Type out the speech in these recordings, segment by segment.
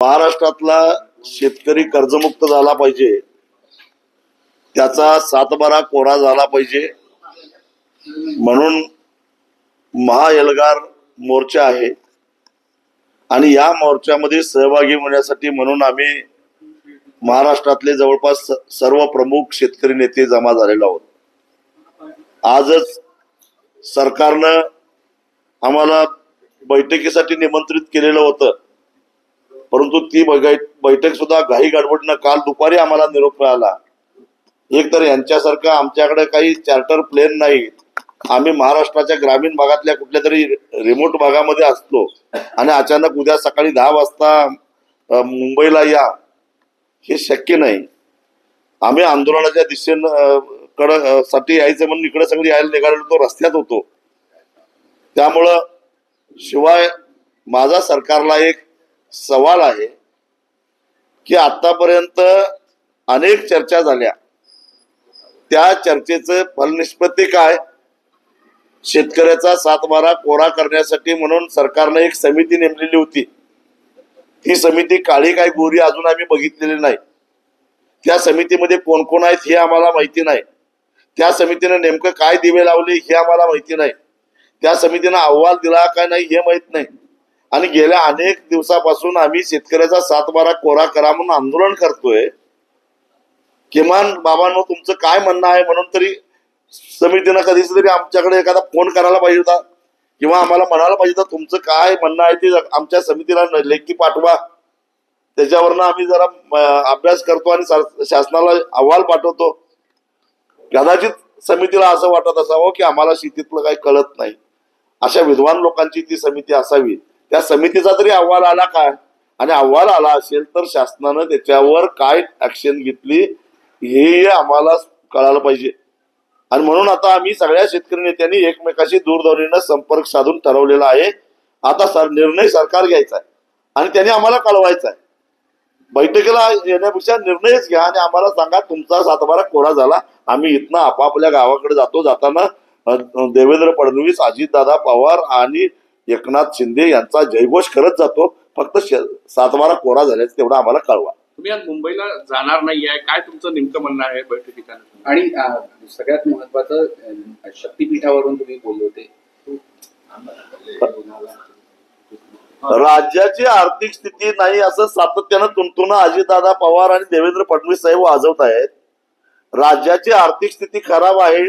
महाराष्ट्रातला शेतकरी कर्जमुक्त झाला पाहिजे, त्याचा सातबारा कोरा झाला पाहिजे म्हणून महाएल्गार मोर्चा आहे आणि या मोर्चामध्ये सहभागी होण्यासाठी म्हणून आम्ही महाराष्ट्रातले जवळपास सर्व प्रमुख शेतकरी नेते जमा झालेलो आहोत। आजच सरकारनं आम्हाला बैठकीसाठी निमंत्रित केलेलं होतं, परंतु ती बैठक सुद्धा घाई गडबडीनं काल दुपारी आम्हाला निरोप मिळाला। एक तर यांच्यासारखं आमच्याकडे काही चार्टर प्लेन नाही, आम्ही महाराष्ट्राच्या ग्रामीण भागातल्या कुठल्या तरी रिमोट भागामध्ये असतो आणि अचानक उद्या सकाळी 10 वाजता मुंबईला या हे शक्य नाही। आम्ही आंदोलनाच्या दिशेनं साठी यायचं म्हणून इकडे सगळी यायला निघालेलो, तो रस्त्यात होतो। त्यामुळं शिवाय माझा सरकारला एक सवाल आहे की आतापर्यंत अनेक चर्चा झाल्या, त्या चर्चेचं फलनिष्पत्ती काय? शेतकऱ्याचा सातबारा कोरा करण्यासाठी म्हणून सरकारने एक समिती नेमलेली होती। ही समिती काळी काय गोरी अजून आम्ही बघितलेली नाही। त्या समितीमध्ये कोण कोण आहेत हे आम्हाला माहिती नाही। त्या समितीने नेमकं काय दिवे लावले हे आम्हाला माहिती नाही। त्या समितीने अहवाल दिला काय नाही हे माहित नाही। आणि गेल्या अनेक दिवसापासून आम्ही शेतकऱ्याचा सातबारा कोरा करा म्हणून आंदोलन करतोय। किमान बाबांनो तुमचं काय म्हणणं आहे म्हणून तरी समितीनं कधीच तरी आमच्याकडे एखादा फोन करायला पाहिजे होता किंवा आम्हाला म्हणायला पाहिजे होतं तुमचं काय म्हणणं आहे ते आमच्या समितीला लेखी पाठवा। त्याच्यावरनं आम्ही जरा अभ्यास करतो आणि शासनाला अहवाल पाठवतो। कदाचित समितीला असं वाटत असावं की आम्हाला शेतीतलं काही कळत नाही, अशा विद्वान लोकांची ती समिती असावी। त्या समितीचा तरी अहवाल आला काय? आणि अहवाल आला असेल तर शासनानं त्याच्यावर काय ऍक्शन घेतली हे आम्हाला कळायला पाहिजे। आणि म्हणून आता आम्ही सगळ्या शेतकरी नेत्यांनी एकमेकाशी दूरध्वनीनं संपर्क साधून ठरवलेला आहे। आता निर्णय सरकार घ्यायचा आहे आणि त्यांनी आम्हाला कळवायचा आहे। बैठकीला येण्यापेक्षा निर्णयच घ्या आणि आम्हाला सांगा तुमचा सातबारा कोरा झाला। आम्ही इथनं आपापल्या गावाकडे जातो, जाताना देवेंद्र फडणवीस, अजितदादा पवार आणि एकनाथ शिंदे यांचा जयघोष करत जातो। फक्त सातबारा कोरा झाल्याचं तेवढं आम्हाला कळवा। तुम्ही आज मुंबईला जाणार नाहीये, काय तुमचं नेमकं म्हणणं आहे बैठकीत? आणि सगळ्यात महत्वाचं शक्तीपीठावरून तुम्ही बोलले होते, राज्याची आर्थिक स्थिती नाही असं सातत्यानं तुंतुन अजितदादा पवार आणि देवेंद्र फडणवीस साहेब वाजवत आहेत। राज्याची आर्थिक स्थिती खराब आहे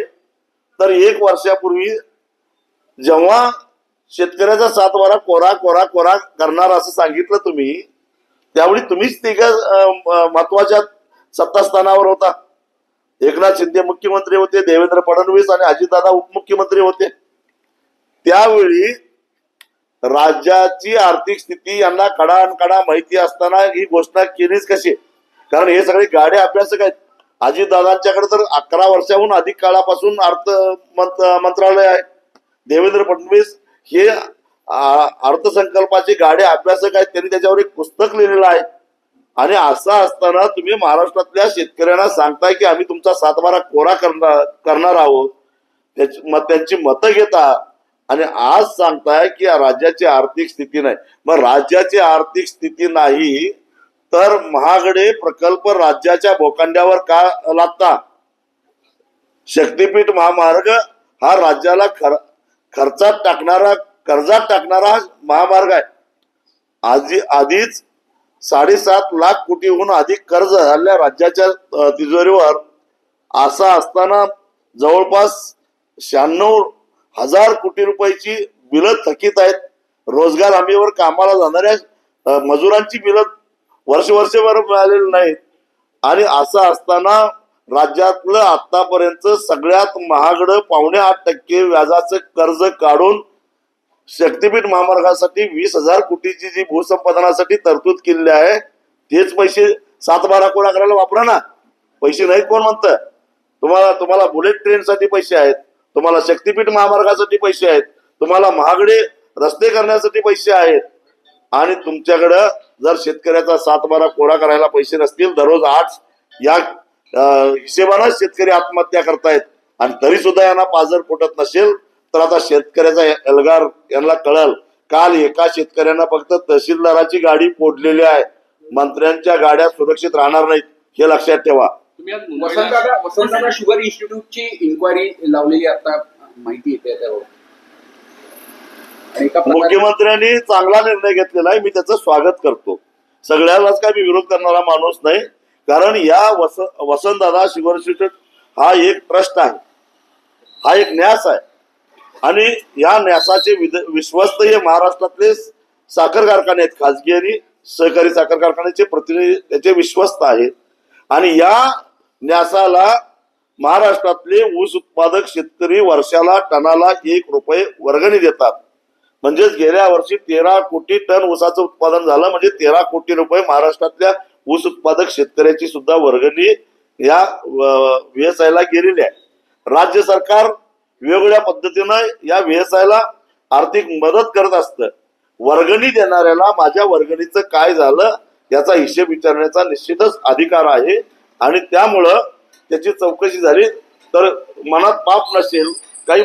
तर 1 वर्षापूर्वी जेव्हा शेतकऱ्याचा सातबारा कोरा कोरा कोरा करणार असं सांगितलं तुम्ही, त्यावेळी तुम्हीच तिघ महत्वाच्या सत्तास्थानावर होता। एकनाथ शिंदे मुख्यमंत्री होते, देवेंद्र फडणवीस आणि अजितदादा उपमुख्यमंत्री होते। त्यावेळी राज्याची आर्थिक स्थिती यांना कडानकडा माहिती असताना ही घोषणा केलीच कशी? कारण हे सगळे गाडे अभ्यासक आहेत। अजितदादांच्याकडे तर 11 वर्षाहून अधिक काळापासून अर्थ मंत्रालय आहे। देवेंद्र फडणवीस हे अर्थसंकल्पाचे गाडे अभ्यासक आहेत, त्यांनी त्याच्यावर एक पुस्तक लिहिलेलं आहे। आणि असं असताना तुम्ही महाराष्ट्रातल्या शेतकऱ्यांना सांगताय की आम्ही तुमचा सातबारा कोरा करणार आहोत, त्यांची मतं घेता आणि आज सांगताय की राज्याची आर्थिक स्थिती नाही। मग राज्याची आर्थिक स्थिती नाही तर महागडे प्रकल्प राज्याच्या भोकांड्यावर का लादता? शक्तीपीठ महामार्ग हा राज्याला कर्जात टाकणारा महामार्ग आहे। आधीच 7.5 लाख कोटीहून अधिक कर्ज झालेल्या राज्याच्या तिजोरीवर असं असताना जवळपास 96,000 कोटी रुपयाची बिलं थकीत आहेत। रोजगार हमीवर कामाला जाणाऱ्या मजुरांची बिलं वर्षभर मिळालेली नाहीत। आणि असं असताना राज्यातलं आतापर्यंत सगळ्यात महागडं 5.8% व्याजाचं कर्ज काढून शक्तीपीठ महामार्गासाठी 20,000 कोटीची जी भूसंपादनासाठी तरतूद केलेली आहे तेच पैसे सातबारा कोरा करायला वापरा ना। पैसे नाहीत कोण म्हणतं? तुम्हाला बुलेट ट्रेनसाठी पैसे आहेत, तुम्हाला शक्तीपीठ महामार्गासाठी पैसे आहेत, तुम्हाला महागडे रस्ते करण्यासाठी पैसे आहेत। आणि तुमच्याकडं जर शेतकऱ्याचा सातबारा कोरा करायला पैसे नसतील, दररोज 8 या हिशेबानं शेतकरी आत्महत्या करतायत आणि तरी सुद्धा यांना पाजर फुटत नसेल तर आता शेतकऱ्याचा एल्गार यांना कळल। काल एका शेतकऱ्यांना फक्त तहसीलदाराची गाडी फोडलेली आहे मंत्र्यांच्या गाड्या सुरक्षित राहणार नाहीत हे लक्षात ठेवा. तुम्ही आज मुंबईला वसंतदादा शुगर इन्स्टिट्यूटची इन्क्वायरी लावलेली आता माहिती येते त्यावर. आणि एका प्रकारे मुख्यमंत्र्यांनी चांगला निर्णय घेतलेला आहे, मी त्याचं स्वागत करतो. सगळ्यालाच काय मी विरोध करणारा माणूस नाही, कारण या वसंतदादा शुगर इन्स्टिट्यूट हा एक ट्रस्ट आहे, हा एक न्यास आहे आणि या न्यासाचे विश्वस्त हे महाराष्ट्रातले साखर कारखाने आहेत, खाजगी आणि सहकारी साखर कारखान्याचे प्रतिनिधी त्याचे विश्वस्त आहेत. आणि या न्यासाला महाराष्ट्रातले ऊस उत्पादक शेतकरी वर्षाला टनाला 1 रुपये वर्गणी देतात. म्हणजेच गेल्या वर्षी 13 कोटी टन ऊसाचं उत्पादन झालं, म्हणजे 13 कोटी रुपये महाराष्ट्रातल्या ऊस उत्पादक शेतकऱ्याची सुद्धा वर्गणी या VSI ला गेलेली आहे. राज्य सरकार वेगवेगळ्या पद्धतीनं या VSI ला आर्थिक मदत करत असतं. वर्गणी देणाऱ्याला माझ्या वर्गणीचं काय झालं याचा हिशेब विचारण्याचा निश्चितच अधिकार आहे आणि त्यामुळं त्याची चौकशी झाली तर मनात पाप नसेल, काही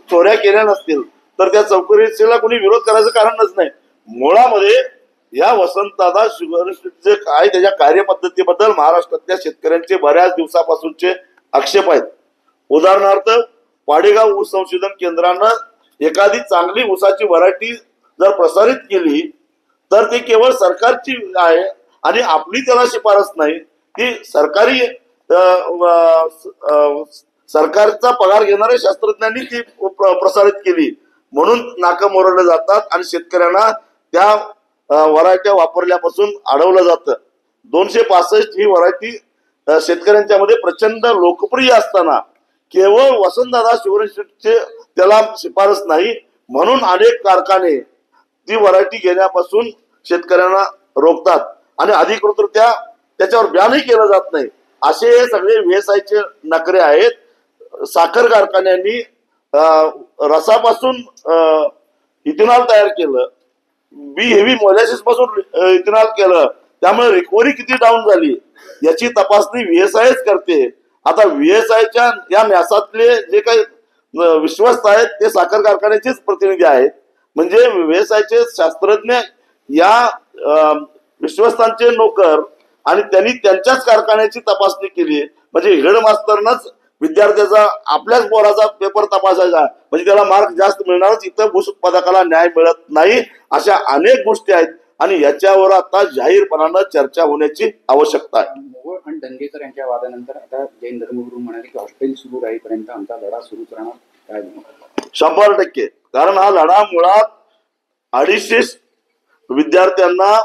चोऱ्या केल्या नसतील तर त्या चौकशीला कोणी विरोध करायचं कारणच नाही. मुळामध्ये या वसंतदादा शुगर इन्स्टिट्यूटचे काय त्याच्या कार्यपद्धतीबद्दल महाराष्ट्रातल्या शेतकऱ्यांचे बऱ्याच दिवसापासूनचे आक्षेप आहेत. उदाहरणार्थ पाडेगाव ऊस संशोधन केंद्रानं एखादी चांगली ऊसाची व्हरायटी जर प्रसारित केली तर ती केवळ सरकारची आहे आणि आपली त्याला शिफारस नाही, ती सरकारी सरकारचा पगार घेणाऱ्या शास्त्रज्ञांनी ती प्रसारित केली म्हणून नाकं मोरडले जातात आणि शेतकऱ्यांना त्या व्हरायट्या वापरल्यापासून अडवलं जातं. 265 ही व्हरायटी शेतकऱ्यांच्या मध्ये प्रचंड लोकप्रिय असताना केवळ वसंतदादा शुगर इन्स्टिट्यूटचे त्याला शिफारस नाही म्हणून अनेक कारखाने ती व्हरायटी घेण्यापासून शेतकऱ्यांना रोखतात आणि अधिकृतरित्या त्याच्यावर बॅनही केलं जात नाही. असे हे सगळे VSI चे नखरे आहेत. साखर कारखान्यांनी रसापासून इथेनॉल तयार केलं, बी हेवी मोलॅसिस पासून इथेनॉल केलं, त्यामुळे रिकव्हरी किती डाऊन झाली याची तपासणी VSIच करते. आता VSIच्या या न्यासातले जे काही विश्वस्त आहेत ते साखर कारखान्याचेच प्रतिनिधी आहेत. म्हणजे VSIचे शास्त्रज्ञ या विश्वस्तांचे नोकर आणि त्यांनी त्यांच्याच कारखान्याची तपासणी केली. म्हणजे हेडमास्टरनच विद्यार्थ्याचा आपल्याच बोराचा पेपर तपासायचा म्हणजे त्याला मार्क जास्त मिळणारच, इथं ऊस उत्पादकाला न्याय मिळत नाही. अशा अनेक गोष्टी आहेत आणि याच्यावर आता जाहीरपणानं चर्चा होण्याची आवश्यकता आहे. मोहोळ आणि दंगेकर यांच्या वादानंतर आता जैन धर्मगुरू म्हणाले की हॉस्टेल सुरू राहीपर्यंत आमचा लढा सुरूच राहणार. काय 100%, कारण हा लढा मुळात 250 विद्यार्थ्यांना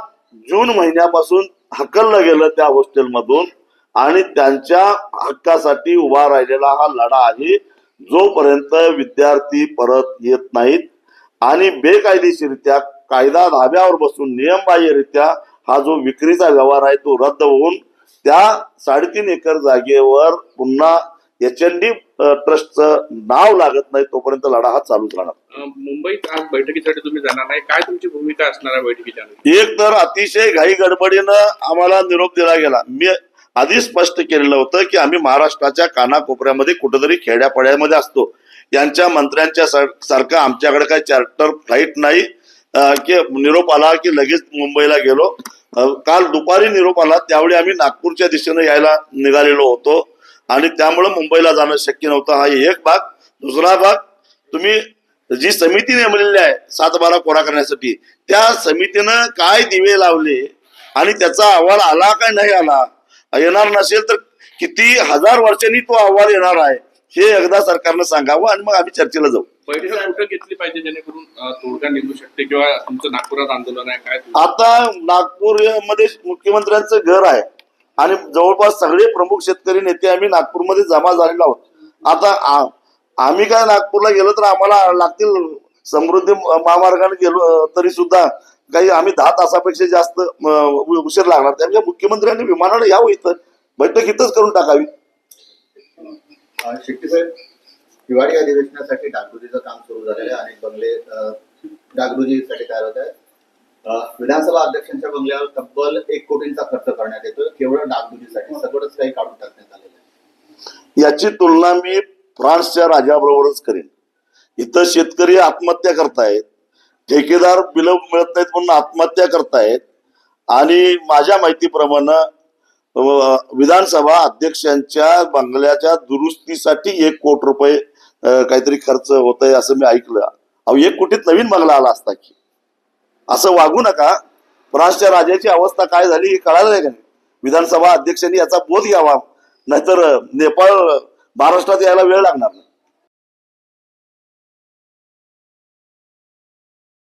जून महिन्यापासून हकललं गेलं त्या हॉस्टेलमधून आणि त्यांच्या हक्कासाठी उभा राहिलेला हा लढा आहे. जोपर्यंत विद्यार्थी परत येत नाहीत आणि बेकायदेशीरित्या कायदा धाब्यावर बसून नियमबाह्यरित्या हा जो विक्रीचा व्यवहार आहे तो रद्द होऊन त्या 3.5 एकर जागेवर पुन्हा HND ट्रस्टचं नाव लागत नाही तोपर्यंत लढा हा चालूच राहणार. मुंबईत आज बैठकीसाठी तुम्ही जाणार नाही, काय तुमची भूमिका असणार आहे बैठकीच्या? एक तर अतिशय घाई गडबडीनं आम्हाला निरोप दिला गेला. मी आधी स्पष्ट केलेलं होतं की आम्ही महाराष्ट्राच्या कानाकोपऱ्यामध्ये कुठेतरी खेड्यापाड्यामध्ये असतो. यांच्या मंत्र्यांच्या सारखं आमच्याकडे काही चार्टर फ्लाईट नाही की निरोप आला की लगेच मुंबईला गेलो. काल दुपारी निरोप आला त्यावेळी आम्ही नागपूरच्या दिशेने यायला निघालेलो होतो आणि त्यामुळे मुंबईला जाणं शक्य नव्हतं. हा एक भाग. दुसरा भाग, तुम्ही जी समिती नेमलेली आहे 7-12 कोरा करण्यासाठी त्या समितीनं काय दिवे लावले आणि त्याचा अहवाल आला काय नाही आला, येणार नसेल तर किती हजार वर्षांनी तो अहवाल येणार आहे हे एकदा सरकारनं सांगावं आणि मग आम्ही चर्चेला जाऊ. बैठक कुठं घेतली पाहिजे जेणेकरून तोडगा निघू शकते किंवा तुमचं नागपुरात आंदोलन आहे काय? आता नागपूरमध्ये मुख्यमंत्र्यांचं घर आहे आणि जवळपास सगळे प्रमुख शेतकरी नेते आम्ही नागपूरमध्ये जमा झालेलो आहोत. आता आम्ही काय नागपूरला गेलो तर आम्हाला लागतील समृद्धी महामार्गाने गेलो तरी सुद्धा काही आम्ही 10 तासापेक्षा जास्त उशीर लागणार. त्यामुळे मुख्यमंत्र्यांनी विमानानं यावं, इथं बैठक इथंच करून टाकावी. शेट्टी साहेब, हिवाळी अधिवेशनासाठी डागडुजीचं काम सुरू झालेलं आहे. अनेक बंगले डागडुजीसाठी तयार होत आहे. विधानसभा अध्यक्षांच्या बंगल्यावर तब्बल 1 कोटींचा खर्च करण्यात येतो केवळ डागडुजीसाठी. सगळंच काही काढून टाकण्यात आलेलं आहे. याची तुलना मी फ्रान्सच्या राजाबरोबरच करेन. इथं शेतकरी आत्महत्या करतायत, ठेकेदार बिल मिळत नाहीत म्हणून आत्महत्या करतायत आणि माझ्या माहितीप्रमाणे विधानसभा अध्यक्षांच्या बंगल्याच्या दुरुस्तीसाठी 1 कोटी रुपये काहीतरी खर्च होत आहे असं मी ऐकलं. अहो 1 कोटीत नवीन बंगला आला असता की. असं वागू नका. फ्रान्सच्या राजाची अवस्था काय झाली हे कळालं नाही का? विधानसभा अध्यक्षांनी याचा बोध घ्यावा, नाहीतर नेपाळ महाराष्ट्रात यायला वेळ लागणार.